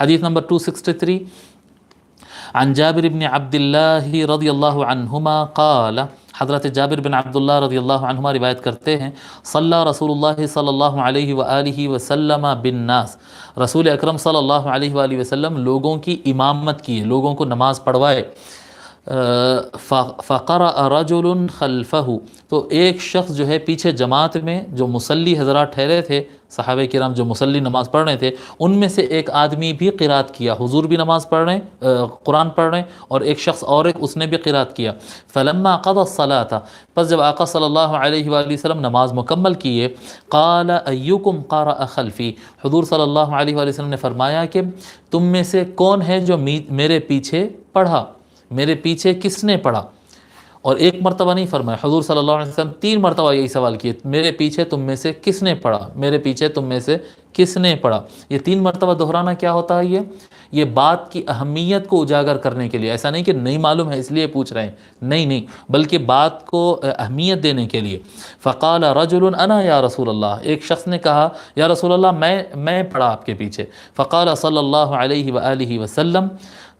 حدیث نمبر 263 عن جابر بن عبد الله رضی اللہ عنہما قال، حضرت جابر بن عبداللہ رضی اللہ عنہما روایت کرتے ہیں، صلی رسول اللہ صلی اللہ علیہ وآلہ وسلم بالناس، رسول اکرم صلی اللہ علیہ وآلہ وسلم لوگوں کی امامت کی، لوگوں کو نماز پڑھوائے۔ فقرأ رجل خلفہ، تو ایک شخص جو ہے پیچھے جماعت میں جو مصلی حضرات ٹھہرے تھے، صحابہ کرام جو مصلی نماز پڑھ رہے تھے، ان میں سے ایک آدمی بھی قرات کیا، حضور بھی نماز پڑھ رہے ہیں، قرآن پڑھ رہے ہیں، اور ایک شخص اور اس نے بھی قرات کیا۔ فلما قضى الصلاة، پس جب آقا صلی اللہ علیہ وآلہ وسلم نماز مکمل کیے، قال ایکم قرأ خلفی، حضور صلی اللہ علیہ وآلہ وسلم نے فرمایا کہ تم میں سے کون ہے جو میرے پیچھے پڑھا، میرے پیچھے کس نے پڑھا؟ اور ایک مرتبہ نہیں فرمایا، حضور صلی اللہ علیہ وسلم 3 مرتبہ یہی سوال کیے، میرے پیچھے تم میں سے کس نے پڑھا، میرے پیچھے تم میں سے کس نے پڑھا۔ یہ 3 مرتبہ دہرانا کیا ہوتا ہے؟ یہ بات کی اہمیت کو اجاگر کرنے کے لیے، ایسا نہیں کہ نہیں معلوم ہے اس لیے پوچھ رہے ہیں، نہیں، بلکہ بات کو اہمیت دینے کے لیے۔ فقال رجل انا یا رسول اللہ، ایک شخص نے کہا یا رسول اللہ میں پڑھا آپ کے پیچھے۔ فقال صلی اللہ علیہ وآلہ وسلم،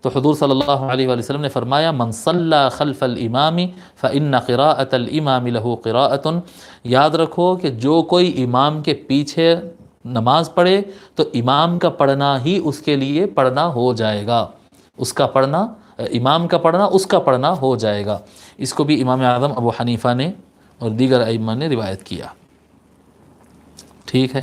تو حضور صلی اللہ علیہ وآلہ وسلم نے فرمایا، من صلی خلف الامام فإن قراءة الامام له قراءة، یاد رکھو کہ جو کوئی امام کے پیچھے نماز پڑھے تو امام کا پڑھنا ہی اس کے لیے پڑھنا ہو جائے گا، اس کا پڑھنا، امام کا پڑھنا اس کا پڑھنا ہو جائے گا۔ اس کو بھی امام اعظم ابو حنیفہ نے اور دیگر ائمہ نے روایت کیا۔ ٹھیک ہے۔